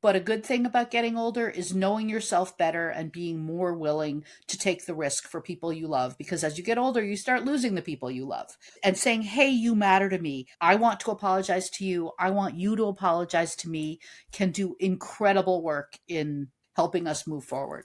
But a good thing about getting older is knowing yourself better and being more willing to take the risk for people you love. Because as you get older, you start losing the people you love. And saying, hey, you matter to me. I want to apologize to you. I want you to apologize to me, can do incredible work in helping us move forward.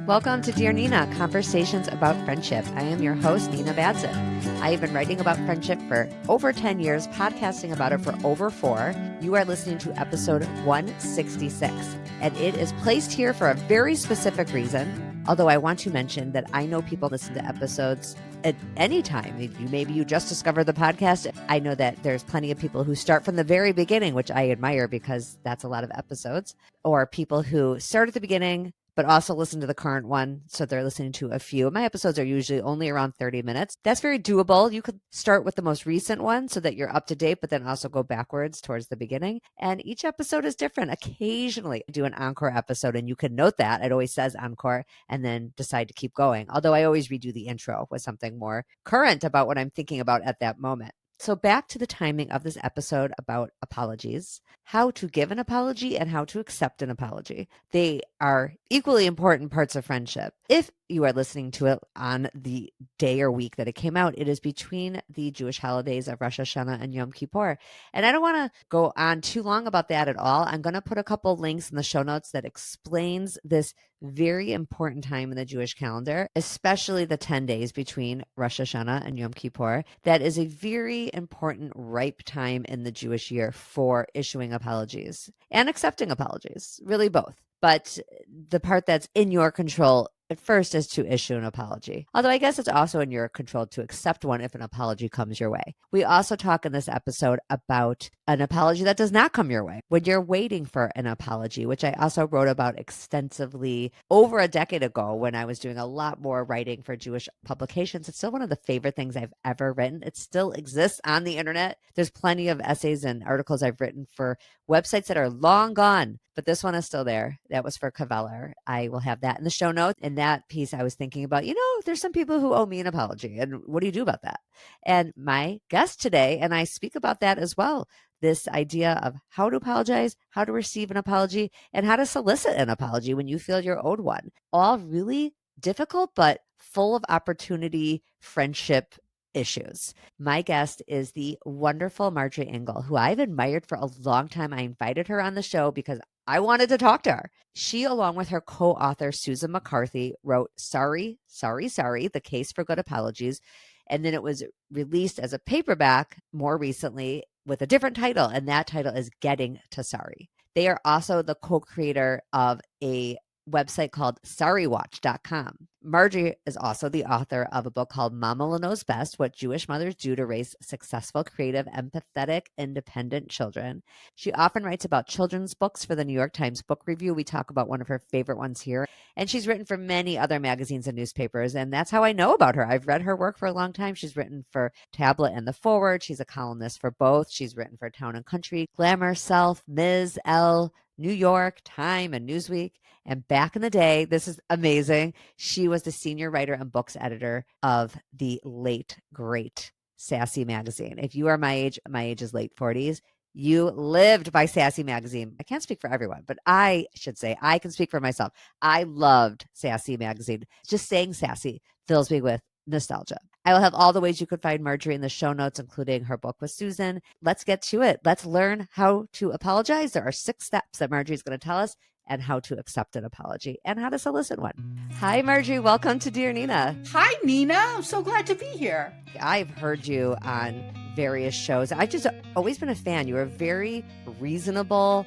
Welcome to Dear Nina, Conversations about Friendship. I am your host, Nina Badson. I have been writing about friendship for over 10 years, podcasting about it for over 4. You are listening to episode 166, and it is placed here for a very specific reason. Although I want to mention that I know people listen to episodes at any time. Maybe you just discovered the podcast. I know that there's plenty of people who start from the very beginning, which I admire because that's a lot of episodes, or people who start at the beginning but also listen to the current one. So they're listening to a few. My episodes are usually only around 30 minutes. That's very doable. You could start with the most recent one so that you're up to date, but then also go backwards towards the beginning. And each episode is different. Occasionally I do an encore episode, and you can note that it always says encore, and then decide to keep going. Although I always redo the intro with something more current about what I'm thinking about at that moment. So back to the timing of this episode about apologies, how to give an apology and how to accept an apology. They are equally important parts of friendship. If you are listening to it on the day or week that it came out, it is between the Jewish holidays of Rosh Hashanah and Yom Kippur. And I don't want to go on too long about that at all. I'm going to put a couple links in the show notes that explains this very important time in the Jewish calendar, especially the 10 days between Rosh Hashanah and Yom Kippur. That is a very important, ripe time in the Jewish year for issuing apologies and accepting apologies, really both. But the part that's in your control at first is to issue an apology. Although I guess it's also in your control to accept one if an apology comes your way. We also talk in this episode about an apology that does not come your way. When you're waiting for an apology, which I also wrote about extensively over a decade ago when I was doing a lot more writing for Jewish publications. It's still one of the favorite things I've ever written. It still exists on the internet. There's plenty of essays and articles I've written for websites that are long gone, but this one is still there. That was for Kveller. I will have that in the show notes. In that piece, I was thinking about, there's some people who owe me an apology. And what do you do about that? And my guest today, and I speak about that as well, this idea of how to apologize, how to receive an apology, and how to solicit an apology when you feel you're owed one. All really difficult, but full of opportunity, friendship issues. My guest is the wonderful Marjorie Ingall, who I've admired for a long time. I invited her on the show because I wanted to talk to her. She, along with her co-author, Susan McCarthy, wrote Sorry, Sorry, Sorry, The Case for Good Apologies. And then it was released as a paperback more recently with a different title, and that title is Getting to Sorry. They are also the co-creator of a website called sorrywatch.com. Marjorie is also the author of a book called Mama Knows Best, What Jewish Mothers Do to Raise Successful, Creative, Empathetic, Independent Children. She often writes about children's books for the New York Times Book Review. We talk about one of her favorite ones here. And she's written for many other magazines and newspapers. And that's how I know about her. I've read her work for a long time. She's written for Tablet and The Forward. She's a columnist for both. She's written for Town and Country, Glamour, Self, Ms. Elle, New York, Time, and Newsweek. And back in the day, this is amazing, she was the senior writer and books editor of the late, great Sassy magazine. If you are my age is late 40s, you lived by Sassy magazine. I can't speak for everyone, but I should say I can speak for myself. I loved Sassy magazine. Just saying Sassy fills me with nostalgia. I will have all the ways you could find Marjorie in the show notes, including her book with Susan. Let's get to it. Let's learn how to apologize. There are 6 steps that Marjorie's going to tell us, and how to accept an apology and how to solicit one. Hi, Marjorie. Welcome to Dear Nina. Hi, Nina. I'm so glad to be here. I've heard you on various shows. I've just always been a fan. You were a very reasonable,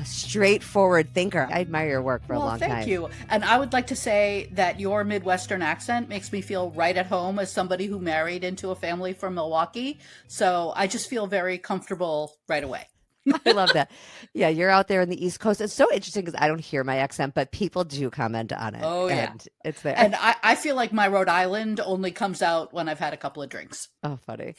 straightforward thinker. I admire your work for a long time. Thank you. And I would like to say that your Midwestern accent makes me feel right at home as somebody who married into a family from Milwaukee. So I just feel very comfortable right away. I love that. Yeah, you're out there in the East Coast. It's so interesting because I don't hear my accent, but people do comment on it. Oh, yeah. And it's there. And I feel like my Rhode Island only comes out when I've had a couple of drinks. Oh, funny.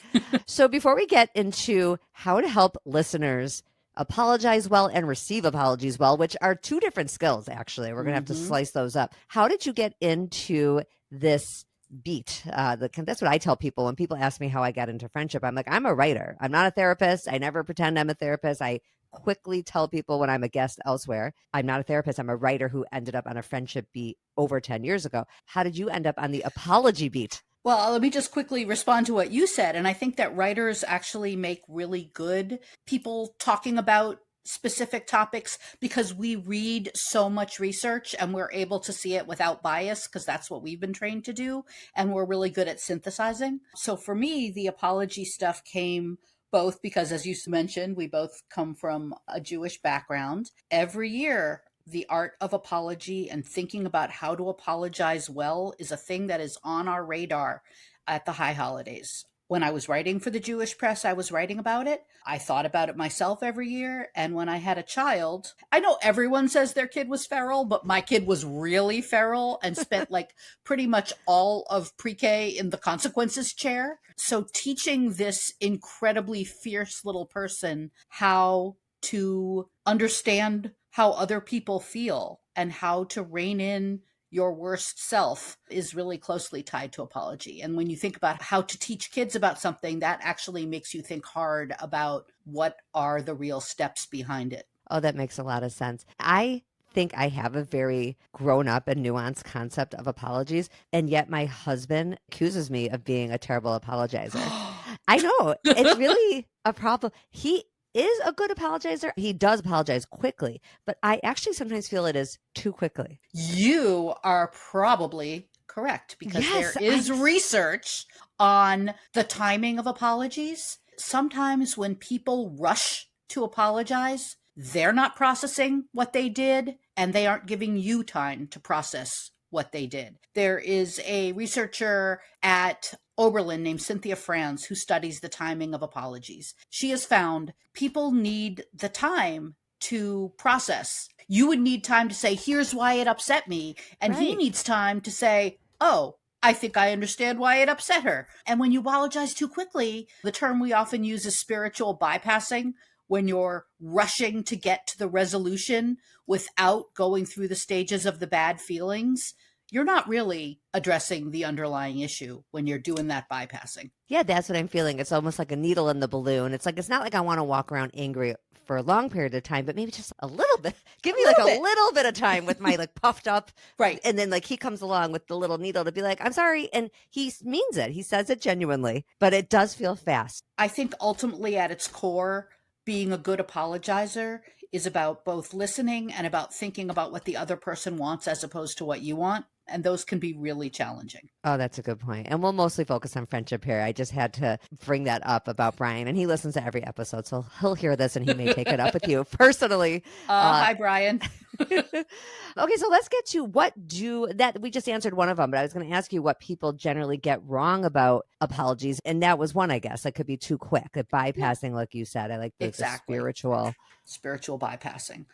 So before we get into how to help listeners apologize well and receive apologies well, which are 2 different skills, actually. We're going to have to slice those up. How did you get into this beat. That's what I tell people when people ask me how I got into friendship. I'm like, I'm a writer. I'm not a therapist. I never pretend I'm a therapist. I quickly tell people when I'm a guest elsewhere, I'm not a therapist. I'm a writer who ended up on a friendship beat over 10 years ago. How did you end up on the apology beat? Well, let me just quickly respond to what you said. And I think that writers actually make really good people talking about specific topics because we read so much research and we're able to see it without bias because that's what we've been trained to do. And we're really good at synthesizing. So for me, the apology stuff came both because, as you mentioned, we both come from a Jewish background. Every year, the art of apology and thinking about how to apologize well is a thing that is on our radar at the high holidays. When I was writing for the Jewish press, I was writing about it. I thought about it myself every year. And when I had a child, I know everyone says their kid was feral, but my kid was really feral and spent like pretty much all of pre K in the consequences chair. So teaching this incredibly fierce little person how to understand how other people feel and how to rein in your worst self is really closely tied to apology. And when you think about how to teach kids about something, that actually makes you think hard about what are the real steps behind it. Oh, that makes a lot of sense. I think I have a very grown up and nuanced concept of apologies, and yet my husband accuses me of being a terrible apologizer. I know it's really a problem. He is a good apologizer. He does apologize quickly, but I actually sometimes feel it is too quickly. You are probably correct because there Yes, is research on the timing of apologies. Sometimes when people rush to apologize, they're not processing what they did and they aren't giving you time to process what they did. There is a researcher at Oberlin named Cynthia Franz who studies the timing of apologies. She has found people need the time to process. You would need time to say, here's why it upset me. And he right. needs time to say, oh, I think I understand why it upset her. And when you apologize too quickly, the term we often use is spiritual bypassing, when you're rushing to get to the resolution without going through the stages of the bad feelings. You're not really addressing the underlying issue when you're doing that bypassing. Yeah, that's what I'm feeling. It's almost like a needle in the balloon. It's like, it's not like I want to walk around angry for a long period of time, but maybe just a little bit. Give me like a little bit of time with my like puffed up. Right. And then like he comes along with the little needle to be like, I'm sorry. And he means it. He says it genuinely, but it does feel fast. I think ultimately at its core, being a good apologizer is about both listening and about thinking about what the other person wants as opposed to what you want. And those can be really challenging. Oh, that's a good point. And we'll mostly focus on friendship here. I just had to bring that up about Brian, and he listens to every episode, so he'll hear this and he may take it up with you personally. Hi, Brian. Okay, so let's get to that we just answered one of them, but I was going to ask you what people generally get wrong about apologies. And that was one, I guess. That could be too quick. Bypassing, like you said. I like the Exactly. Spiritual bypassing.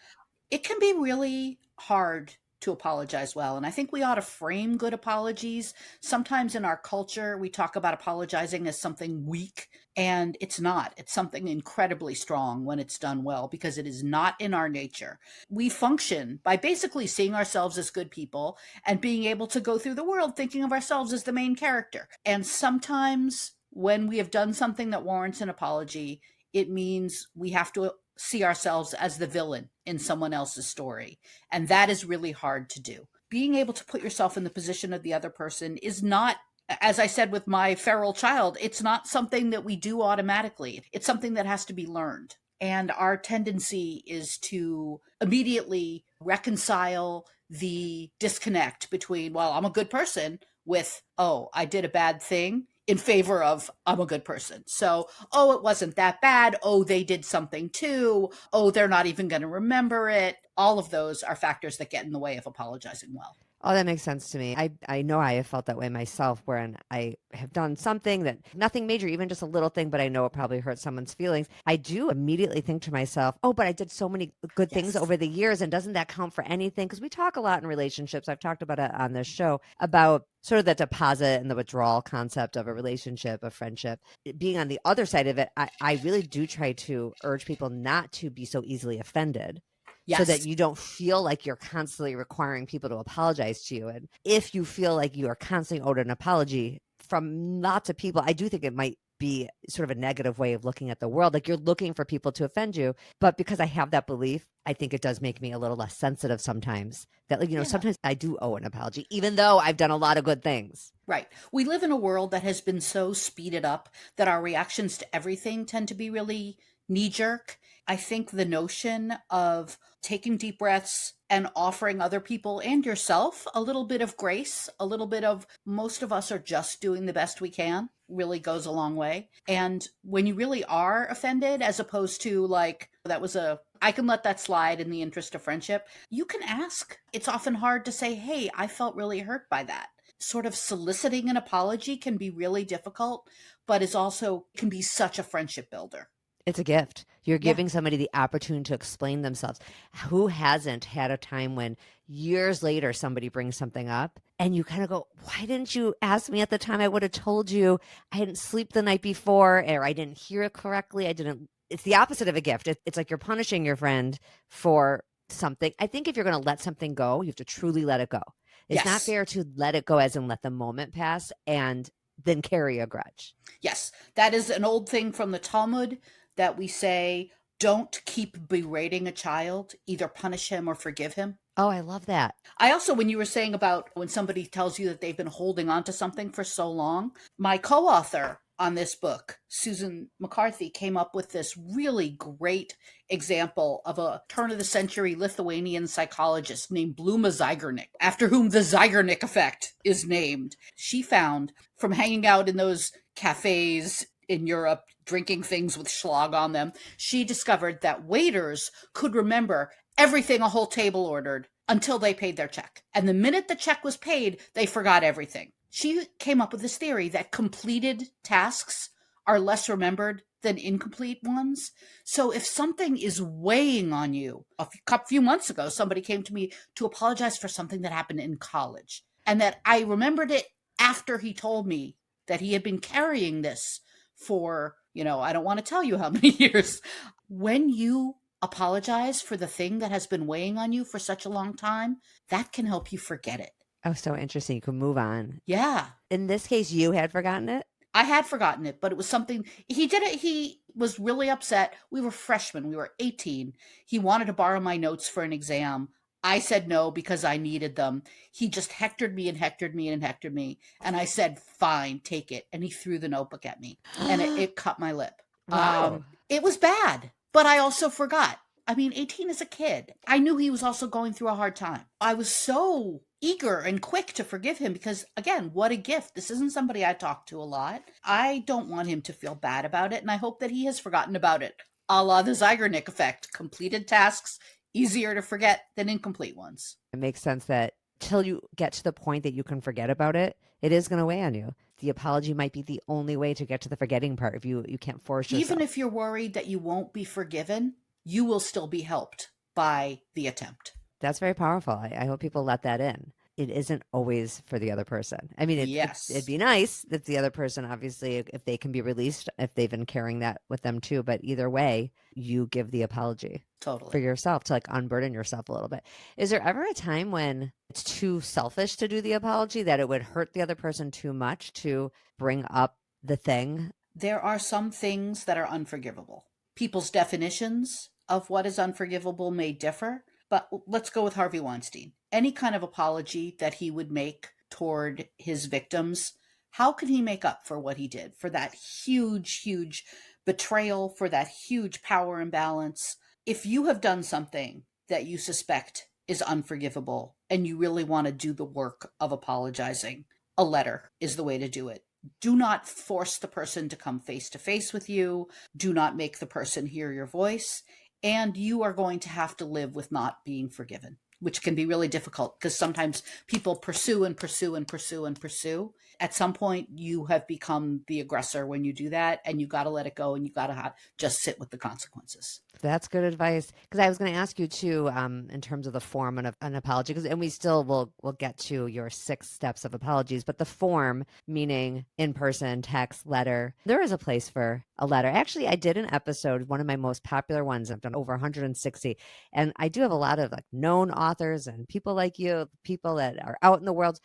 It can be really hard to apologize well. And I think we ought to frame good apologies. Sometimes in our culture, we talk about apologizing as something weak, and it's not. It's something incredibly strong when it's done well because it is not in our nature. We function by basically seeing ourselves as good people and being able to go through the world thinking of ourselves as the main character. And sometimes when we have done something that warrants an apology, it means we have to see ourselves as the villain in someone else's story. And that is really hard to do. Being able to put yourself in the position of the other person is not, as I said with my feral child, it's not something that we do automatically. It's something that has to be learned. And our tendency is to immediately reconcile the disconnect between, well, I'm a good person, with, oh, I did a bad thing, in favor of, I'm a good person. So, oh, it wasn't that bad. Oh, they did something too. Oh, they're not even going to remember it. All of those are factors that get in the way of apologizing well. Oh, that makes sense to me. I know I have felt that way myself, wherein I have done something that nothing major, even just a little thing, but I know it probably hurt someone's feelings. I do immediately think to myself, oh, but I did so many good things over the years. And doesn't that count for anything? Because we talk a lot in relationships. I've talked about it on this show about sort of the deposit and the withdrawal concept of a relationship, a friendship. Being on the other side of it, I really do try to urge people not to be so easily offended. so that Yes. you don't feel like you're constantly requiring people to apologize to you. And if you feel like you are constantly owed an apology from lots of people, I do think it might be sort of a negative way of looking at the world. Like you're looking for people to offend you. But because I have that belief, I think it does make me a little less sensitive sometimes that, like, Yeah. sometimes I do owe an apology, even though I've done a lot of good things. Right. We live in a world that has been so speeded up that our reactions to everything tend to be really knee jerk. I think the notion of taking deep breaths and offering other people and yourself a little bit of grace, a little bit of most of us are just doing the best we can, really goes a long way. And when you really are offended, as opposed to like, that was a, I can let that slide in the interest of friendship, you can ask. It's often hard to say, hey, I felt really hurt by that. Sort of soliciting an apology can be really difficult, but is also can be such a friendship builder. It's a gift. You're Yeah. giving somebody the opportunity to explain themselves. Who hasn't had a time when years later somebody brings something up and you kind of go, why didn't you ask me at the time? I would have told you. I didn't sleep the night before, or I didn't hear it correctly. I didn't. It's the opposite of a gift. It's like you're punishing your friend for something. I think if you're going to let something go, you have to truly let it go. It's not Yes. fair to let it go as in let the moment pass and then carry a grudge. Yes. That is an old thing from the Talmud that we say, don't keep berating a child, either punish him or forgive him. Oh, I love that. I also, when you were saying about when somebody tells you that they've been holding on to something for so long, my co author on this book, Susan McCarthy, came up with this really great example of a turn of the century Lithuanian psychologist named Bluma Zygarnik, after whom the Zygarnik effect is named. She found from hanging out in those cafes in Europe, drinking things with schlag on them, she discovered that waiters could remember everything a whole table ordered until they paid their check. And the minute the check was paid, they forgot everything. She came up with this theory that completed tasks are less remembered than incomplete ones. So if something is weighing on you, a few months ago, somebody came to me to apologize for something that happened in college, and that I remembered it after he told me that he had been carrying this for, I don't want to tell you how many years. When you apologize for the thing that has been weighing on you for such a long time, that can help you forget it. Oh, so interesting. You can move on. Yeah. In this case, you had forgotten it? I had forgotten it, but it was something he did it. He was really upset. We were freshmen. We were 18. He wanted to borrow my notes for an exam. I said no because I needed them. He just hectored me and hectored me and hectored me. And I said, fine, take it. And he threw the notebook at me and it cut my lip. Wow. It was bad, but I also forgot. I mean, 18 is a kid. I knew he was also going through a hard time. I was so eager and quick to forgive him because, again, what a gift. This isn't somebody I talk to a lot. I don't want him to feel bad about it, and I hope that he has forgotten about it. A la the Zygarnik effect. Completed tasks, easier to forget than incomplete ones. It makes sense that till you get to the point that you can forget about it, it is going to weigh on you. The apology might be the only way to get to the forgetting part if you can't force yourself. Even if you're worried that you won't be forgiven, you will still be helped by the attempt. That's very powerful. I hope people let that in. It isn't always for the other person. I mean, Yes. it'd be nice that the other person, obviously, if they can be released, if they've been carrying that with them too. But either way, you give the apology Totally. for yourself to like unburden yourself a little bit. Is there ever a time when it's too selfish to do the apology, that it would hurt the other person too much to bring up the thing? There are some things that are unforgivable. People's definitions of what is unforgivable may differ, but let's go with Harvey Weinstein. Any kind of apology that he would make toward his victims, how can he make up for what he did, for that huge, huge betrayal, for that huge power imbalance? If you have done something that you suspect is unforgivable and you really want to do the work of apologizing, a letter is the way to do it. Do not force the person to come face to face with you. Do not make the person hear your voice. And you are going to have to live with not being forgiven, which can be really difficult because sometimes people pursue and pursue and pursue and pursue. At some point, you have become the aggressor when you do that, and you got to let it go, and you got to just sit with the consequences. That's good advice. Because I was going to ask you too, in terms of the form of an apology, and we still will get to your 6 steps of apologies, but the form, meaning in person, text, letter, there is a place for a letter. Actually, I did an episode, one of my most popular ones. I've done over 160, and I do have a lot of like known authors and people like you, people that are out in the world.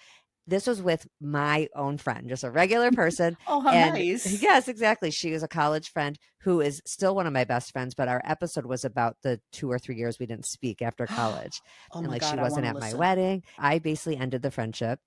This was with my own friend, just a regular person. Oh, how And nice. yes, exactly. She is a college friend who is still one of my best friends, but our episode was about the 2 or 3 years we didn't speak after college. Oh And my like she God, I want wasn't to at my listen. wedding. I basically ended the friendship.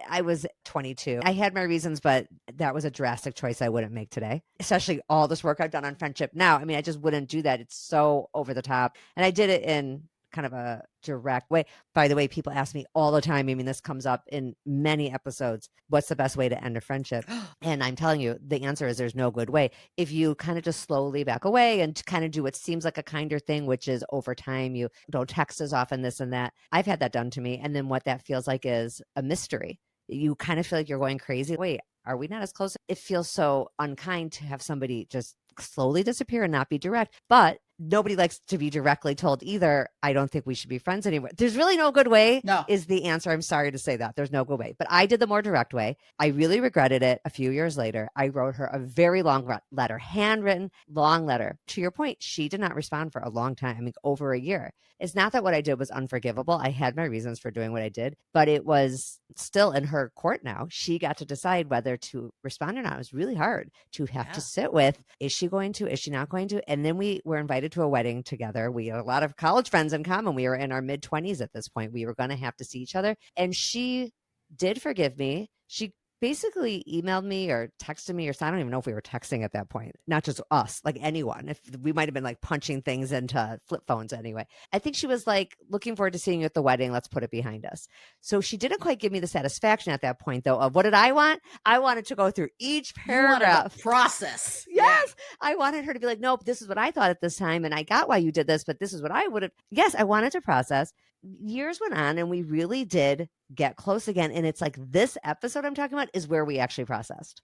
I was 22. I had my reasons, but that was a drastic choice I wouldn't make today, especially all this work I've done on friendship now. I mean, I just wouldn't do that. It's so over the top. And I did it in kind of a direct way. By the way, people ask me all the time. I mean, this comes up in many episodes. What's the best way to end a friendship? And I'm telling you, the answer is there's no good way. If you kind of just slowly back away and kind of do what seems like a kinder thing, which is over time, you don't text as often, this and that. I've had that done to me. And then what that feels like is a mystery. You kind of feel like you're going crazy. Wait, are we not as close? It feels so unkind to have somebody just slowly disappear and not be direct. But nobody likes to be directly told either. I don't think we should be friends anymore. There's really no good way, No. is the answer. I'm sorry to say that. There's no good way. But I did the more direct way. I really regretted it a few years later. I wrote her a very long letter, handwritten, long letter. To your point, she did not respond for a long time, I mean, over a year. It's not that what I did was unforgivable. I had my reasons for doing what I did, but it was still in her court now. She got to decide whether to respond or not. It was really hard to have to sit with, is she going to, is she not going to? And then we were invited to a wedding together. We had a lot of college friends in common. We were in our mid-20s at this point. We were going to have to see each other. And she did forgive me. She basically emailed me or texted me, or I don't even know if we were texting at that point, not just us, like anyone. If we might have been like punching things into flip phones anyway. I think she was like, looking forward to seeing you at the wedding. Let's put it behind us. So she didn't quite give me the satisfaction at that point, though, of what did I want? I wanted to go through each You wanted the paragraph. process. Yes. I wanted her to be like, nope, this is what I thought at this time. And I got why you did this, but this is what I would have. Yes, I wanted to process. Years went on and we really did get close again. And it's like this episode I'm talking about is where we actually processed.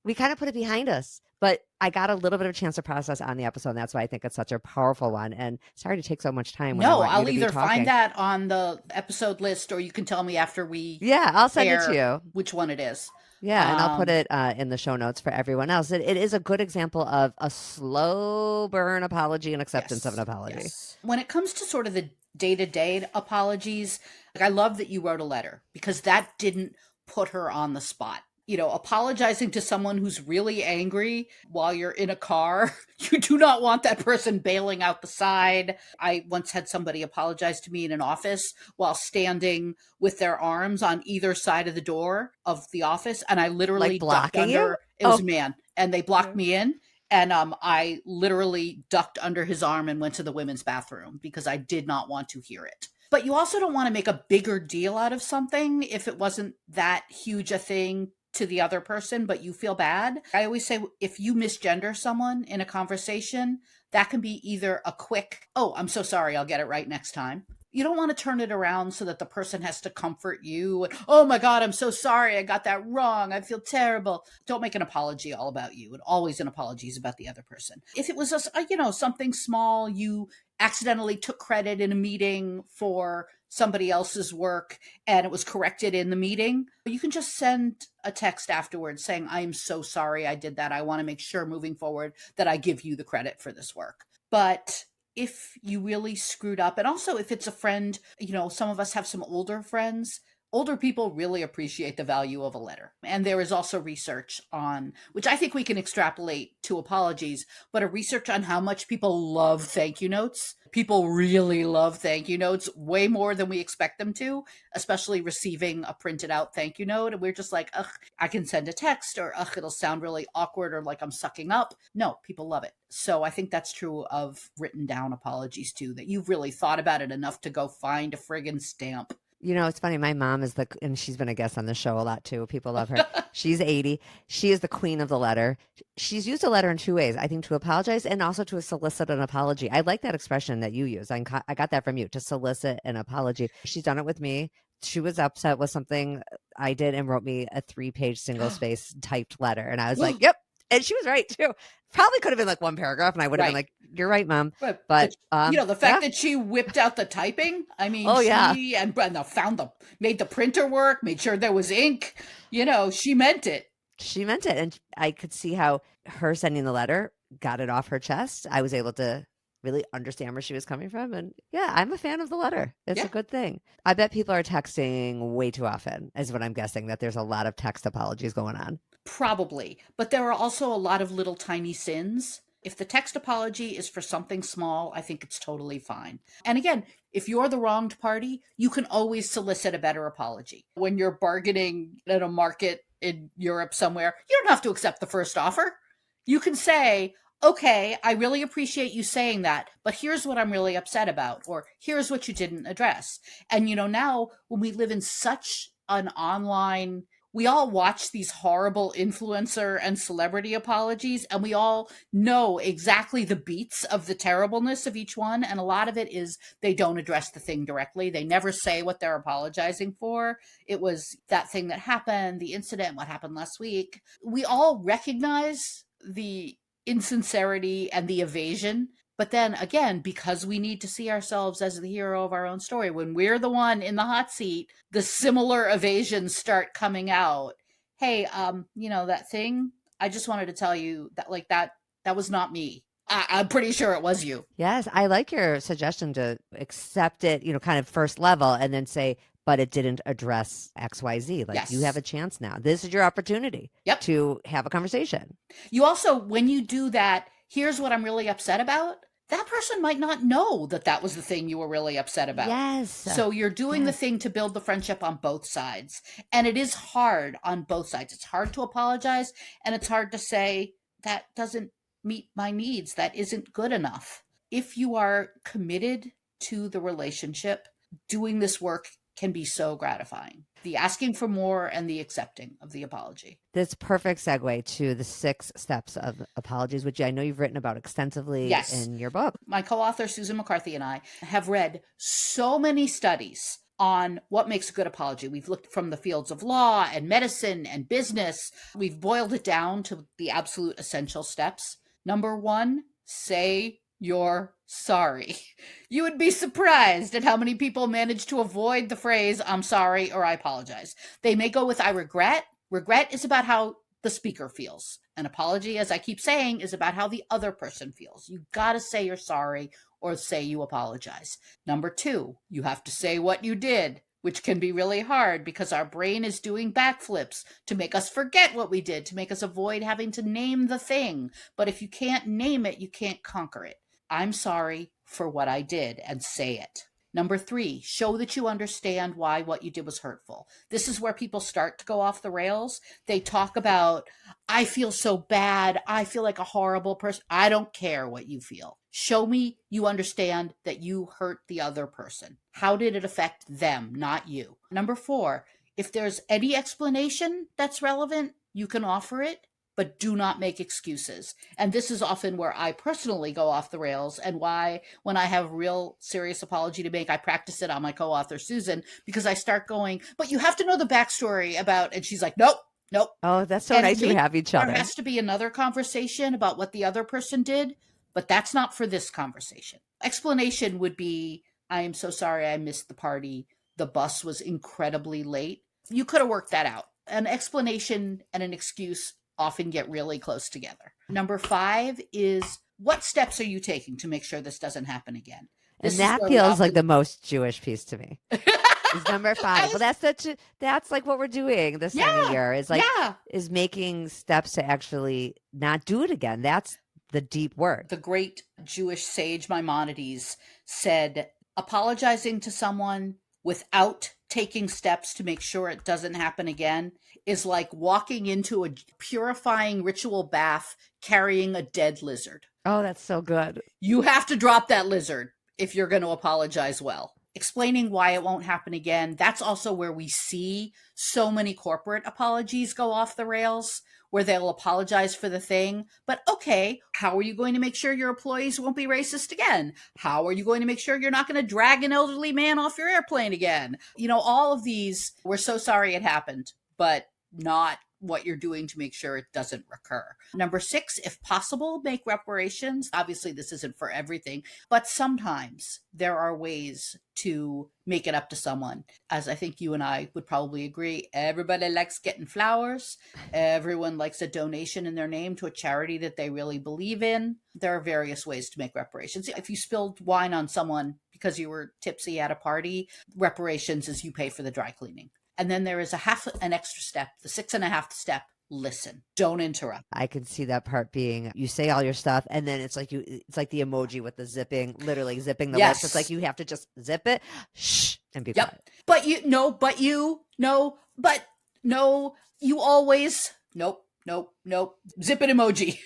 We kind of put it behind us, but I got a little bit of a chance to process on the episode. And that's why I think it's such a powerful one. And sorry to take so much time when I No, want you I'll to be either talking. find that on the episode list or you can tell me after we Yeah, I'll send it to you. which one it is. Yeah, and I'll put it in the show notes for everyone else. It is a good example of a slow burn apology and acceptance of an apology. Yes. When it comes to sort of the day-to-day apologies, like I love that you wrote a letter because that didn't put her on the spot. You know, apologizing to someone who's really angry while you're in a car, you do not want that person bailing out the side. I once had somebody apologize to me in an office while standing with their arms on either side of the door of the office. And I literally Like blocking ducked under. you? It was a man. And they blocked me in. And I literally ducked under his arm and went to the women's bathroom because I did not want to hear it. But you also don't want to make a bigger deal out of something if it wasn't that huge a thing to the other person, but you feel bad. I always say if you misgender someone in a conversation, that can be either a quick, oh, I'm so sorry, I'll get it right next time. You don't want to turn it around so that the person has to comfort you. Oh my God, I'm so sorry. I got that wrong. I feel terrible. Don't make an apology all about you. And always an apology is about the other person. If it was something small, you accidentally took credit in a meeting for somebody else's work and it was corrected in the meeting, you can just send a text afterwards saying, I'm so sorry I did that. I want to make sure moving forward that I give you the credit for this work. But if you really screwed up, and also if it's a friend, some of us have some older friends. Older people really appreciate the value of a letter. And there is also research on, which I think we can extrapolate to apologies, but a research on how much people love thank you notes. People really love thank you notes way more than we expect them to, especially receiving a printed out thank you note. And we're just like, ugh, I can send a text, or ugh, it'll sound really awkward or like I'm sucking up. No, people love it. So I think that's true of written down apologies too, that you've really thought about it enough to go find a friggin' stamp. It's funny. My mom is and she's been a guest on the show a lot too. People love her. She's 80. She is the queen of the letter. She's used a letter in 2 ways, I think, to apologize and also to solicit an apology. I like that expression that you use. I got that from you, to solicit an apology. She's done it with me. She was upset with something I did and wrote me a 3-page single space typed letter. And I was like, yep. And she was right too. Probably could have been like one paragraph and I would have been like, You're right, Mom. But But the fact yeah. that she whipped out the typing, I mean, Oh yeah. she and made the printer work, made sure there was ink. She meant it. She meant it. And I could see how her sending the letter got it off her chest. I was able to really understand where she was coming from. And yeah, I'm a fan of the letter. It's a Yeah, good thing. I bet people are texting way too often, is what I'm guessing, that there's a lot of text apologies going on. probably. But there are also a lot of little tiny sins. If the text apology is for something small, I think it's totally fine. And again, if you're the wronged party, you can always solicit a better apology. When you're bargaining at a market in Europe somewhere, you don't have to accept the first offer. You can say, okay, I really appreciate you saying that, but here's what I'm really upset about, or here's what you didn't address. And now when we live in such an online, we all watch these horrible influencer and celebrity apologies, and we all know exactly the beats of the terribleness of each one. And a lot of it is they don't address the thing directly. They never say what they're apologizing for. It was that thing that happened, the incident, what happened last week. We all recognize the insincerity and the evasion. But then again, because we need to see ourselves as the hero of our own story, when we're the one in the hot seat, the similar evasions start coming out. Hey, that thing, I just wanted to tell you that that was not me. I'm pretty sure it was you. Yes, I like your suggestion to accept it, kind of first level and then say, but it didn't address XYZ. Like, you have Yes. a chance now. This is your opportunity Yep. to have a conversation. You also, when you do that, here's what I'm really upset about. That person might not know that that was the thing you were really upset about. Yes. So you're doing the Yes. thing to build the friendship on both sides. And it is hard on both sides. It's hard to apologize, and it's hard to say, that doesn't meet my needs. That isn't good enough. If you are committed to the relationship, doing this work can be so gratifying. The asking for more and the accepting of the apology. This perfect segue to the 6 steps of apologies, which I know you've written about extensively Yes. in your book. My co-author, Susan McCarthy, and I have read so many studies on what makes a good apology. We've looked from the fields of law and medicine and business. We've boiled it down to the absolute essential steps. Number 1, say you're sorry. You would be surprised at how many people manage to avoid the phrase, I'm sorry, or I apologize. They may go with I regret. Regret is about how the speaker feels. An apology, as I keep saying, is about how the other person feels. You got to say you're sorry or say you apologize. Number 2, you have to say what you did, which can be really hard because our brain is doing backflips to make us forget what we did, to make us avoid having to name the thing. But if you can't name it, you can't conquer it. I'm sorry for what I did, and say it. Number 3, show that you understand why what you did was hurtful. This is where people start to go off the rails. They talk about, I feel so bad. I feel like a horrible person. I don't care what you feel. Show me you understand that you hurt the other person. How did it affect them, not you? Number 4, if there's any explanation that's relevant, you can offer it, but do not make excuses. And this is often where I personally go off the rails, and why, when I have real serious apology to make, I practice it on my co-author, Susan, because I start going, but you have to know the backstory about, and she's like, nope, nope. Oh, that's so And nice you have each other. there has to be another conversation about what the other person did, but that's not for this conversation. Explanation would be, I am so sorry I missed the party. The bus was incredibly late. You could have worked that out. An explanation and an excuse often get really close together. Number 5 is, what steps are you taking to make sure this doesn't happen again? And This that feels like the most Jewish piece to me. Is number 5. Well, that's like what we're doing this time of year. Is like is making steps to actually not do it again. That's the deep work. The great Jewish sage Maimonides said, apologizing to someone without taking steps to make sure it doesn't happen again is like walking into a purifying ritual bath carrying a dead lizard. Oh, that's so good. You have to drop that lizard if you're going to apologize well. Explaining why it won't happen again. That's also where we see so many corporate apologies go off the rails, where they'll apologize for the thing. But okay, how are you going to make sure your employees won't be racist again? How are you going to make sure you're not going to drag an elderly man off your airplane again? All of these, we're so sorry it happened, but not what you're doing to make sure it doesn't recur. Number 6, if possible, make reparations. Obviously, this isn't for everything, but sometimes there are ways to make it up to someone. As I think you and I would probably agree, everybody likes getting flowers. Everyone likes a donation in their name to a charity that they really believe in. There are various ways to make reparations. If you spilled wine on someone because you were tipsy at a party, reparations is you pay for the dry cleaning. And then there is an extra step, the 6.5 step. Listen, don't interrupt. I can see that part being you say all your stuff and then it's like the emoji with the zipping, literally zipping the lips. It's like Yes. you have to just zip it, shh, and be Yep. quiet. But you, no, but you, no, but no, you always, nope, nope, nope. Zip it emoji.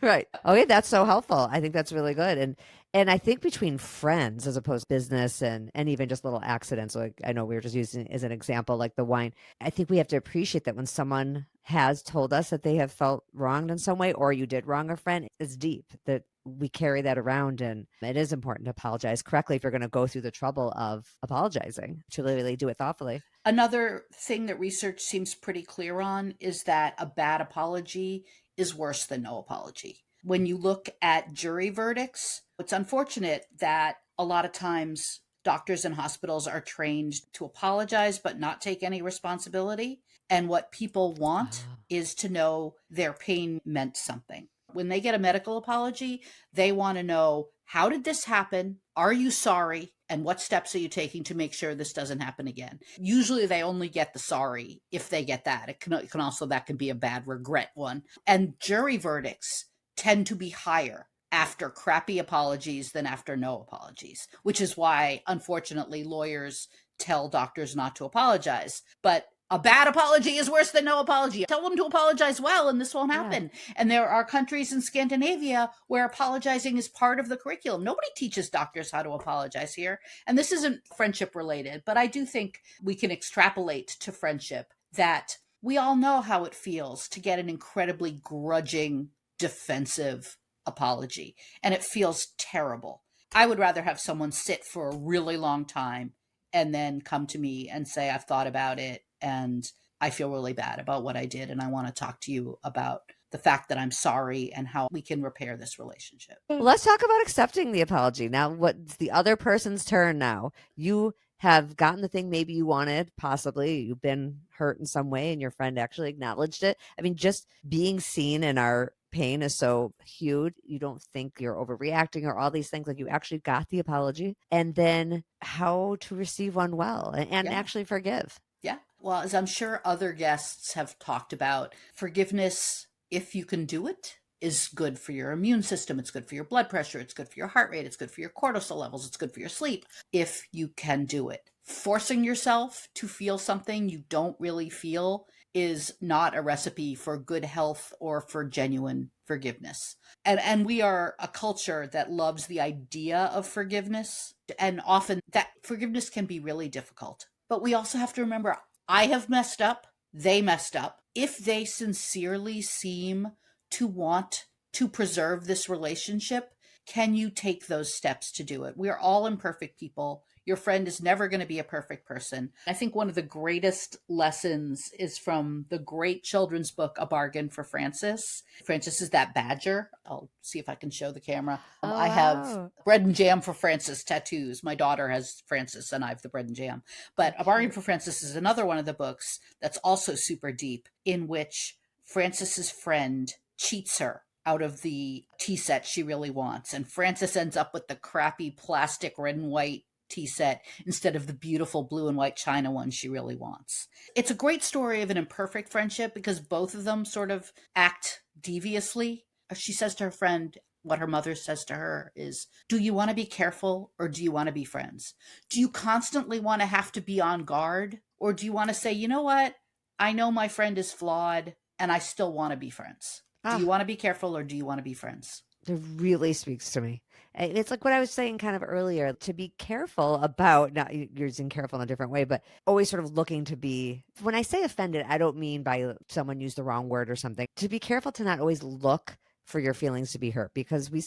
Right. Okay, that's so helpful. I think that's really good. And I think between friends as opposed to business and even just little accidents, like I know we were just using as an example, like the wine, I think we have to appreciate that when someone has told us that they have felt wronged in some way or you did wrong a friend, it's deep that we carry that around. And it is important to apologize correctly if you're going to go through the trouble of apologizing, to really do it thoughtfully. Another thing that research seems pretty clear on is that a bad apology is worse than no apology. When you look at jury verdicts, it's unfortunate that a lot of times doctors and hospitals are trained to apologize but not take any responsibility. And what people want is to know their pain meant something. When they get a medical apology, they want to know, how did this happen? Are you sorry? And what steps are you taking to make sure this doesn't happen again? Usually they only get the sorry if they get that. It can also, that can be a bad regret one. And jury verdicts tend to be higher after crappy apologies than after no apologies, which is why, unfortunately, lawyers tell doctors not to apologize. But a bad apology is worse than no apology. Tell them to apologize well, and this won't happen. Yeah. And there are countries in Scandinavia where apologizing is part of the curriculum. Nobody teaches doctors how to apologize here. And this isn't friendship related, but I do think we can extrapolate to friendship that we all know how it feels to get an incredibly grudging, defensive apology. And it feels terrible. I would rather have someone sit for a really long time and then come to me and say, I've thought about it and I feel really bad about what I did. And I want to talk to you about the fact that I'm sorry and how we can repair this relationship. Let's talk about accepting the apology. Now, what's the other person's turn now? You have gotten the thing maybe you wanted, possibly. You've been hurt in some way and your friend actually acknowledged it. I mean, just being seen in our pain is so huge. You don't think you're overreacting or all these things. Like you actually got the apology and then how to receive one well and actually forgive. Yeah. Well, as I'm sure other guests have talked about, forgiveness, if you can do it, is good for your immune system. It's good for your blood pressure. It's good for your heart rate. It's good for your cortisol levels. It's good for your sleep if you can do it. Forcing yourself to feel something you don't really feel is not a recipe for good health or for genuine forgiveness. And we are a culture that loves the idea of forgiveness. And often that forgiveness can be really difficult. But we also have to remember, I have messed up. They messed up. If they sincerely seem to want to preserve this relationship, can you take those steps to do it? We are all imperfect people. Your friend is never going to be a perfect person. I think one of the greatest lessons is from the great children's book, A Bargain for Francis. Francis is that badger. I'll see if I can show the camera. I have bread and jam for Francis tattoos. My daughter has Francis and I have the bread and jam. But A Bargain for Francis is another one of the books that's also super deep, in which Francis's friend cheats her out of the tea set she really wants. And Francis ends up with the crappy plastic red and white tea set instead of the beautiful blue and white china one she really wants. It's a great story of an imperfect friendship because both of them sort of act deviously. She says to her friend, what her mother says to her is, do you want to be careful or do you want to be friends? Do you constantly want to have to be on guard, or do you want to say, you know what? I know my friend is flawed and I still want to be friends. Do you want to be careful or do you want to be friends? It really speaks to me. It's like what I was saying kind of earlier, to be careful about, not using careful in a different way, but always sort of looking to be, when I say offended, I don't mean by someone used the wrong word or something. To be careful to not always look for your feelings to be hurt, because we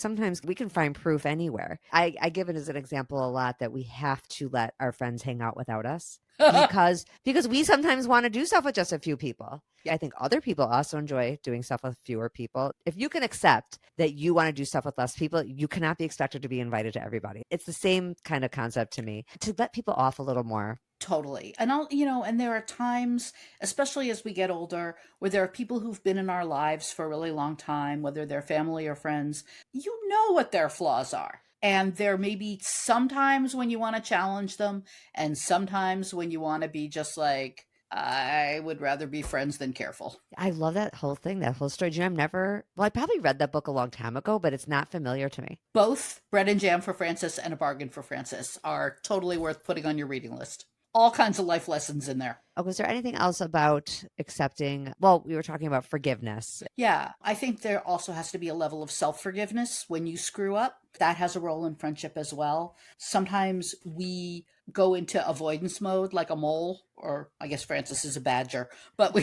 can find proof anywhere. I give it as an example a lot that we have to let our friends hang out without us. because we sometimes want to do stuff with just a few people. I think other people also enjoy doing stuff with fewer people. If you can accept that you want to do stuff with less people, you cannot be expected to be invited to everybody. It's the same kind of concept to me, to let people off a little more. Totally. And and there are times, especially as we get older, where there are people who've been in our lives for a really long time, whether they're family or friends. You know what their flaws are. And there may be sometimes when you want to challenge them, and sometimes when you want to be just like, I would rather be friends than careful. I love that whole thing, that whole story. I probably read that book a long time ago, but it's not familiar to me. Both Bread and Jam for Francis and A Bargain for Francis are totally worth putting on your reading list. All kinds of life lessons in there. Oh, was there anything else about accepting? Well, we were talking about forgiveness. Yeah, I think there also has to be a level of self forgiveness when you screw up. That has a role in friendship as well. Sometimes we go into avoidance mode like a mole, or I guess Francis is a badger, but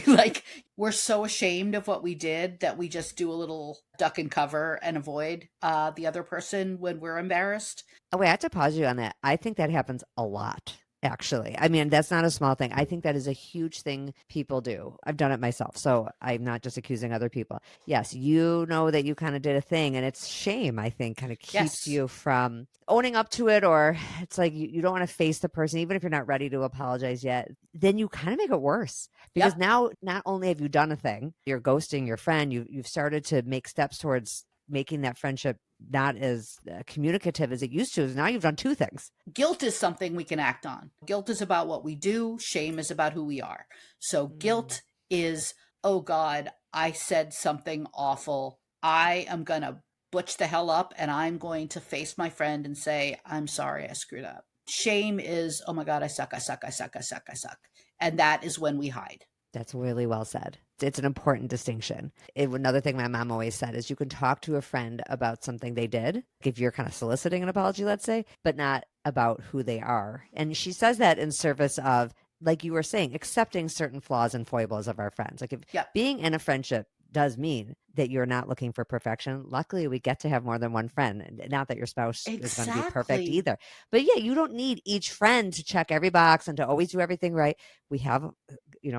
we're so ashamed of what we did that we just do a little duck and cover and avoid the other person when we're embarrassed. Oh, wait, I have to pause you on that. I think that happens a lot. Actually, I mean, that's not a small thing. I think that is a huge thing people do. I've done it myself, so I'm not just accusing other people. Yes, you know that you kind of did a thing, and it's shame, I think, kind of keeps Yes. you from owning up to it, or it's like you don't want to face the person, even if you're not ready to apologize yet. Then you kind of make it worse because Yep. now not only have you done a thing, you're ghosting your friend, you've started to make steps towards making that friendship not as communicative as it used to. Now you've done two things. Guilt is something we can act on. Guilt is about what we do, shame is about who we are. So guilt is, oh God, I said something awful. I am going to butch the hell up and I'm going to face my friend and say, I'm sorry, I screwed up. Shame is, oh my God, I suck, I suck, I suck, I suck, I suck. And that is when we hide. That's really well said. It's an important distinction. Another thing my mom always said is you can talk to a friend about something they did, if you're kind of soliciting an apology, let's say, but not about who they are. And she says that in service of, like you were saying, accepting certain flaws and foibles of our friends. Like if Yep. being in a friendship does mean that you're not looking for perfection. Luckily, we get to have more than one friend. Not that your spouse is going to be perfect Exactly. either. But yeah, you don't need each friend to check every box and to always do everything right. We have,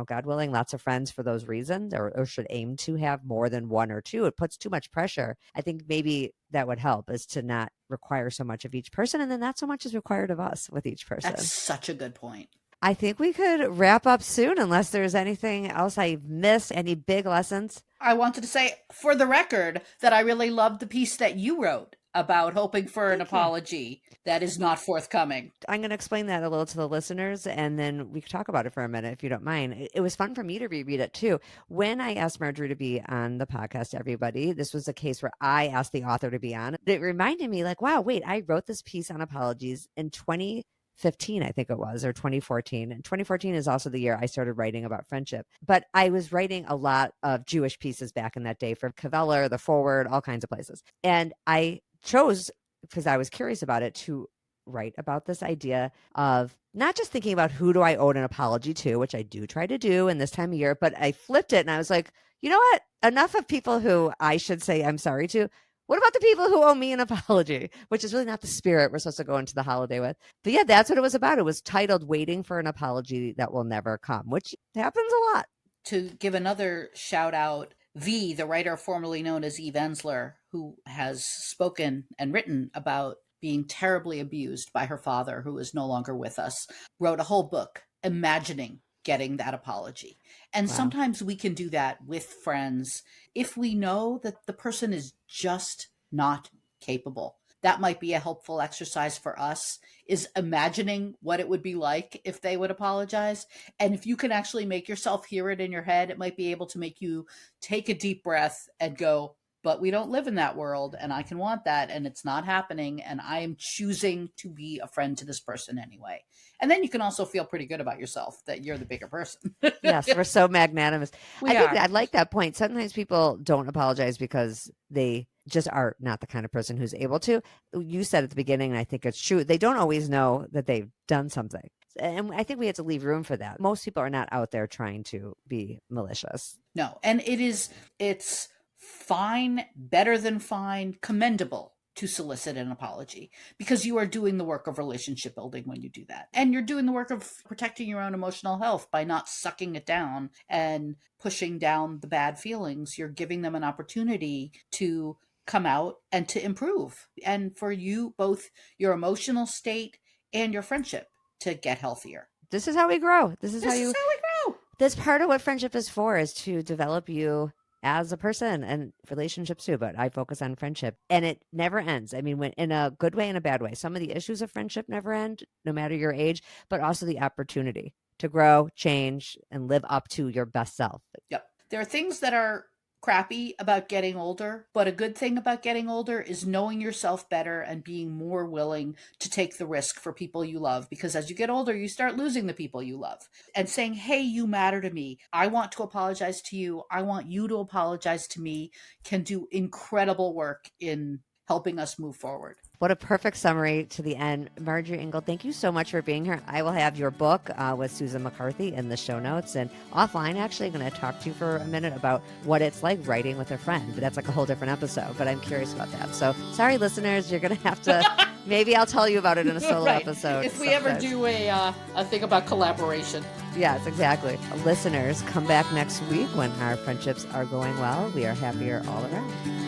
God willing, lots of friends for those reasons, or should aim to have more than one or two. It puts too much pressure. I think maybe that would help, is to not require so much of each person, and then not so much is required of us with each That's person. such a good point. I think we could wrap up soon unless there's anything else I missed, any big lessons. I wanted to say, for the record, that I really loved the piece that you wrote about hoping for an Thank you. apology that is not forthcoming. I'm going to explain that a little to the listeners, and then we could talk about it for a minute if you don't mind. It was fun for me to reread it too. When I asked Marjorie to be on the podcast, everybody, this was a case where I asked the author to be on. It reminded me, like, wow, wait, I wrote this piece on apologies in 2015, I think it was, or 2014. And 2014 is also the year I started writing about friendship. But I was writing a lot of Jewish pieces back in that day for Caveller, The Forward, all kinds of places. And I chose, because I was curious about it, to write about this idea of not just thinking about who do I owe an apology to, which I do try to do in this time of year, but I flipped it and I was like, you know what? Enough of people who I should say I'm sorry to. What about the people who owe me an apology? Which is really not the spirit we're supposed to go into the holiday with. But yeah, that's what it was about. It was titled Waiting for an Apology That Will Never Come, which happens a lot. To give another shout out, the writer formerly known as Eve Ensler, who has spoken and written about being terribly abused by her father, who is no longer with us, wrote a whole book imagining getting that apology. And Wow. sometimes we can do that with friends if we know that the person is just not capable. That might be a helpful exercise for us, is imagining what it would be like if they would apologize. And if you can actually make yourself hear it in your head, it might be able to make you take a deep breath and go, but we don't live in that world and I can want that and it's not happening and I am choosing to be a friend to this person anyway. And then you can also feel pretty good about yourself that you're the bigger person. Yes, we're so magnanimous. We I think are. I like that point. Sometimes people don't apologize because they just are not the kind of person who's able to. You said at the beginning, and I think it's true, they don't always know that they've done something. And I think we have to leave room for that. Most people are not out there trying to be malicious. No. And it's fine, better than fine, commendable to solicit an apology, because you are doing the work of relationship building when you do that. And you're doing the work of protecting your own emotional health by not sucking it down and pushing down the bad feelings. You're giving them an opportunity to come out and to improve. And for you, both your emotional state and your friendship to get healthier. This is how we grow. This is This how is you, how we grow. that's part of what friendship is for, is to develop you as a person, and relationships too, but I focus on friendship, and it never ends. I mean, when in a good way and a bad way. Some of the issues of friendship never end, no matter your age, but also the opportunity to grow, change, and live up to your best self. Yep. There are things that are crappy about getting older, but a good thing about getting older is knowing yourself better and being more willing to take the risk for people you love, because as you get older, you start losing the people you love. And saying, hey, you matter to me. I want to apologize to you. I want you to apologize to me, can do incredible work in helping us move forward. What a perfect summary to the end. Marjorie Ingall, thank you so much for being here. I will have your book with Susan McCarthy in the show notes. And offline, actually, I'm going to talk to you for a minute about what it's like writing with a friend. But that's like a whole different episode. But I'm curious about that. So sorry, listeners, you're going to have to, maybe I'll tell you about it in a solo episode. If we ever do a thing about collaboration. Yes, exactly. Listeners, come back next week when our friendships are going well. We are happier all around.